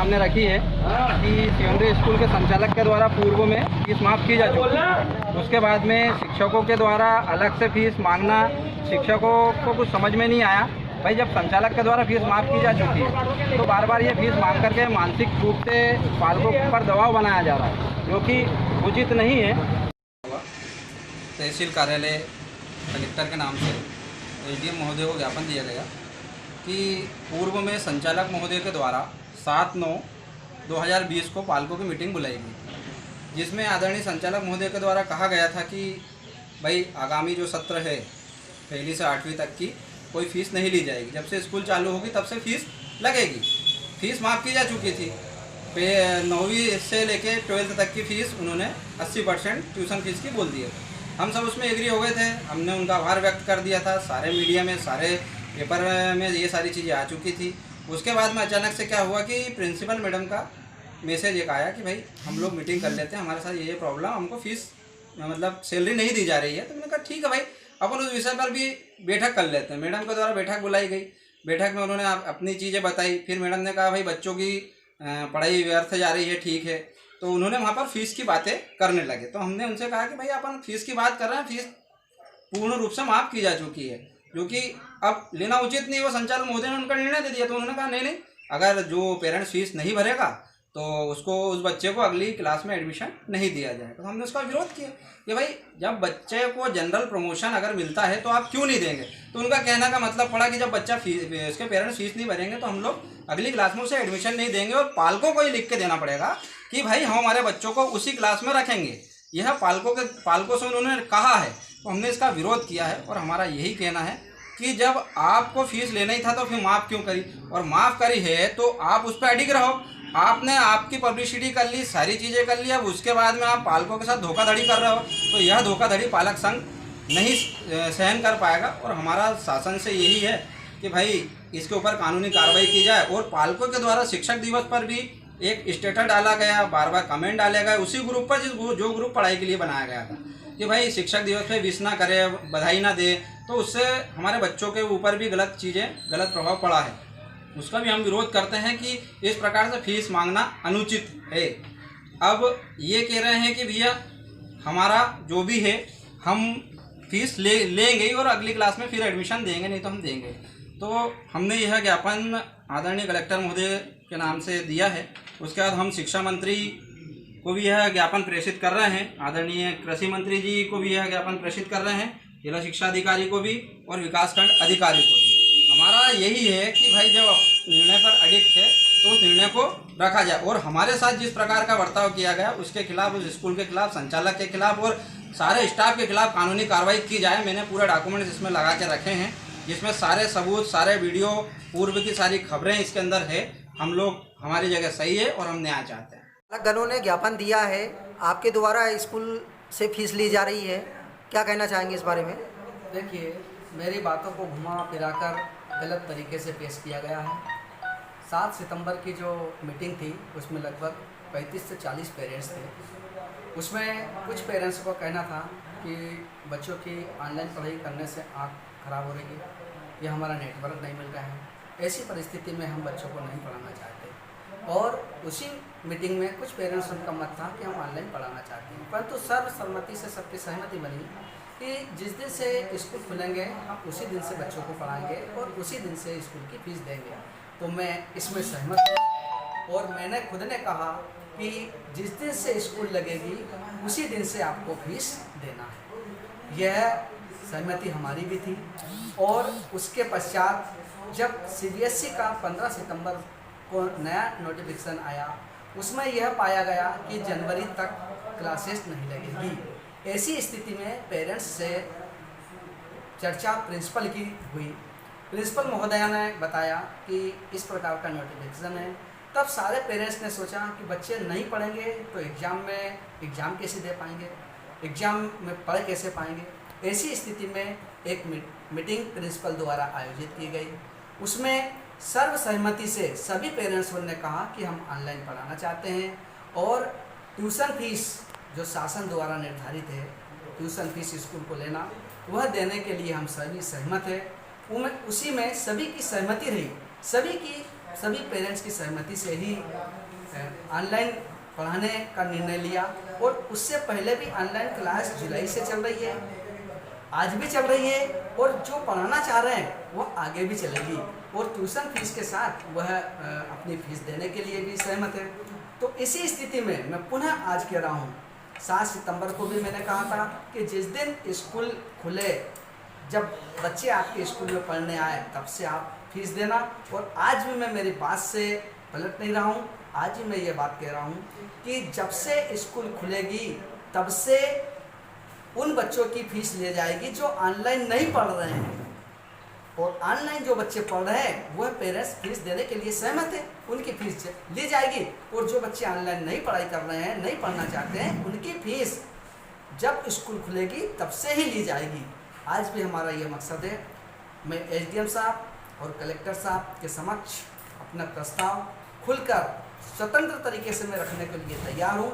सामने रखी है कि सेकेंडरी स्कूल के संचालक के द्वारा पूर्व में फीस माफ़ की जा चुकी है। उसके बाद में शिक्षकों के द्वारा अलग से फीस मांगना शिक्षकों को कुछ समझ में नहीं आया। भाई जब संचालक के द्वारा फीस माफ़ की जा चुकी है तो बार बार ये फीस मांग करके मानसिक रूप से पालकों पर दबाव बनाया जा रहा है, जो कि उचित नहीं है। तहसील कार्यालय कलेक्टर के नाम से एसडीएम महोदय को ज्ञापन दिया गया कि पूर्व में संचालक महोदय के द्वारा 7/9/2020 को पालकों की मीटिंग बुलाई गई, जिसमें आदरणीय संचालक महोदय के द्वारा कहा गया था कि भाई आगामी जो सत्र है 1ली से 8वीं तक की कोई फ़ीस नहीं ली जाएगी। जब से स्कूल चालू होगी तब से फ़ीस लगेगी। फ़ीस माफ़ की जा चुकी थी। 9वीं से लेके 12th तक की फ़ीस उन्होंने 80% ट्यूशन फ़ीस की बोल दी है। हम सब उसमें एग्री हो गए थे। हमने उनका आभार व्यक्त कर दिया था। सारे मीडिया में, सारे पेपर में ये सारी चीज़ें आ चुकी थी। उसके बाद में अचानक से क्या हुआ कि प्रिंसिपल मैडम का मैसेज एक आया कि भाई हम लोग मीटिंग कर लेते हैं, हमारे साथ ये प्रॉब्लम, हमको फ़ीस मतलब सैलरी नहीं दी जा रही है। तो मैंने कहा ठीक है भाई, अपन उस विषय पर भी बैठक कर लेते हैं। मैडम के द्वारा बैठक बुलाई गई। बैठक में उन्होंने अपनी चीज़ें बताई। फिर मैडम ने कहा भाई बच्चों की पढ़ाई व्यर्थ जा रही है, ठीक है। तो उन्होंने वहाँ पर फ़ीस की बातें करने लगे। तो हमने उनसे कहा कि भाई अपन फ़ीस की बात कर रहे हैं, फ़ीस पूर्ण रूप से माफ़ की जा चुकी है, जो कि अब लेना उचित नहीं। वो संचालक महोदय ने उनका निर्णय दे दिया। तो उन्होंने कहा नहीं, अगर जो पेरेंट्स फीस नहीं भरेगा तो उसको, उस बच्चे को अगली क्लास में एडमिशन नहीं दिया जाएगा। तो हमने उसका विरोध किया कि भाई जब बच्चे को जनरल प्रमोशन अगर मिलता है तो आप क्यों नहीं देंगे। तो उनका कहने का मतलब पड़ा कि जब बच्चा उसके पेरेंट्स फीस नहीं भरेंगे तो हम लोग अगली क्लास में उसे एडमिशन नहीं देंगे, और पालकों को ही लिख के देना पड़ेगा कि भाई हम हमारे बच्चों को उसी क्लास में रखेंगे। यह पालकों से उन्होंने कहा है। तो हमने इसका विरोध किया है, और हमारा यही कहना है कि जब आपको फीस लेना ही था तो फिर माफ़ क्यों करी, और माफ़ करी है तो आप उस पर अडिग रहो। आपने आपकी पब्लिसिटी कर ली, सारी चीज़ें कर ली, अब उसके बाद में आप पालकों के साथ धोखाधड़ी कर रहे हो, तो यह धोखाधड़ी पालक संघ नहीं सहन कर पाएगा। और हमारा शासन से यही है कि भाई इसके ऊपर कानूनी कार्रवाई की जाए। और पालकों के द्वारा शिक्षक दिवस पर भी एक स्टेटस डाला गया, बार बार कमेंट डाले गए उसी ग्रुप पर जो ग्रुप पढ़ाई के लिए बनाया गया था कि भाई शिक्षक दिवस पे विश ना करे, बधाई ना दे, तो उससे हमारे बच्चों के ऊपर भी गलत प्रभाव पड़ा है। उसका भी हम विरोध करते हैं कि इस प्रकार से फीस मांगना अनुचित है। अब ये कह रहे हैं कि भैया हमारा जो भी है हम फीस लेंगे और अगली क्लास में फिर एडमिशन देंगे, नहीं तो हम देंगे। तो हमने यह ज्ञापन आदरणीय कलेक्टर महोदय के नाम से दिया है। उसके बाद हम शिक्षा मंत्री को भी यह ज्ञापन प्रेषित कर रहे हैं, आदरणीय कृषि मंत्री जी को भी यह ज्ञापन प्रेषित कर रहे हैं, जिला शिक्षा अधिकारी को भी और विकासखंड अधिकारी को भी। हमारा यही है कि भाई जब निर्णय पर अडिग थे तो उस निर्णय को रखा जाए, और हमारे साथ जिस प्रकार का बर्ताव किया गया उसके खिलाफ, उस स्कूल के खिलाफ, संचालक के खिलाफ और सारे स्टाफ के खिलाफ कानूनी कार्रवाई की जाए। मैंने पूरे डॉक्यूमेंट्स इसमें लगा के रखे हैं, जिसमें सारे सबूत, सारे वीडियो, पूर्व की सारी खबरें इसके अंदर है। हम लोग, हमारी जगह सही है और हम न्याय चाहते हैं। अलग दलों ने ज्ञापन दिया है, आपके द्वारा स्कूल से फीस ली जा रही है, क्या कहना चाहेंगे इस बारे में? देखिए, मेरी बातों को घुमा फिराकर गलत तरीके से पेश किया गया है। 7 सितंबर की जो मीटिंग थी उसमें लगभग 35 से 40 पेरेंट्स थे। उसमें कुछ पेरेंट्स को कहना था कि बच्चों की ऑनलाइन पढ़ाई करने से आँख खराब हो रही है, या हमारा नेटवर्क नहीं मिल रहा है। ऐसी परिस्थिति में हम बच्चों को नहीं पढ़ाना चाहते। और उसी मीटिंग में कुछ पेरेंट्स, उनका मत था कि हम ऑनलाइन पढ़ाना चाहते हैं, परंतु सर्वसम्मति से सबकी सहमति बनी कि जिस दिन से स्कूल खुलेंगे हम उसी दिन से बच्चों को पढ़ाएंगे और उसी दिन से स्कूल की फीस देंगे। तो मैं इसमें सहमत हूँ, और मैंने खुद ने कहा कि जिस दिन से स्कूल लगेगी उसी दिन से आपको फीस देना है। यह सहमति हमारी भी थी। और उसके पश्चात जब CBSE का 15 सितंबर को नया नोटिफिकेशन आया, उसमें यह पाया गया कि जनवरी तक क्लासेस नहीं लगेगी। ऐसी स्थिति में पेरेंट्स से चर्चा प्रिंसिपल की हुई। प्रिंसिपल महोदया ने बताया कि इस प्रकार का नोटिफिकेशन है। तब सारे पेरेंट्स ने सोचा कि बच्चे नहीं पढ़ेंगे तो एग्ज़ाम कैसे दे पाएंगे, एग्ज़ाम में पढ़ कैसे पाएंगे। ऐसी स्थिति में एक मीटिंग प्रिंसिपल द्वारा आयोजित की गई। उसमें सर्वसहमति से सभी पेरेंट्स ने कहा कि हम ऑनलाइन पढ़ाना चाहते हैं, और ट्यूशन फीस जो शासन द्वारा निर्धारित है, ट्यूशन फीस स्कूल को लेना, वह देने के लिए हम सभी सहमत हैं। उसी में सभी की सहमति रही, सभी की सभी पेरेंट्स की सहमति से ही ऑनलाइन पढ़ाने का निर्णय लिया। और उससे पहले भी ऑनलाइन क्लास जुलाई से चल रही है, आज भी चल रही है, और जो पढ़ाना चाह रहे हैं वह आगे भी चलेगी। और ट्यूशन फीस के साथ वह अपनी फीस देने के लिए भी सहमत है। तो इसी स्थिति में मैं पुनः आज कह रहा हूँ, 7 सितंबर को भी मैंने कहा था कि जिस दिन स्कूल खुले, जब बच्चे आपके स्कूल में पढ़ने आए, तब से आप फीस देना। और आज भी मैं मेरी बात से पलट नहीं रहा हूँ, आज ही मैं ये बात कह रहा हूँ कि जब से स्कूल खुलेगी तब से उन बच्चों की फीस ली जाएगी जो ऑनलाइन नहीं पढ़ रहे हैं। और ऑनलाइन जो बच्चे पढ़ रहे हैं वह पेरेंट्स फीस देने के लिए सहमत है, उनकी फीस ली जाएगी। और जो बच्चे ऑनलाइन नहीं पढ़ाई कर रहे हैं, नहीं पढ़ना चाहते हैं, उनकी फीस जब स्कूल खुलेगी तब से ही ली जाएगी। आज भी हमारा ये मकसद है। मैं एसडीएम साहब और कलेक्टर साहब के समक्ष अपना प्रस्ताव खुलकर स्वतंत्र तरीके से मैं रखने के लिए तैयार हूँ।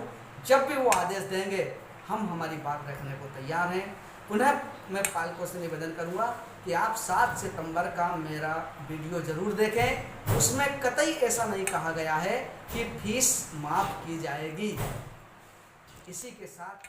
जब भी वो आदेश देंगे हम हमारी बात रखने को तैयार हैं। पुनः मैं पालकों से निवेदन करूँगा कि आप 7 सितंबर का मेरा वीडियो ज़रूर देखें। उसमें कतई ऐसा नहीं कहा गया है कि फीस माफ़ की जाएगी। इसी के साथ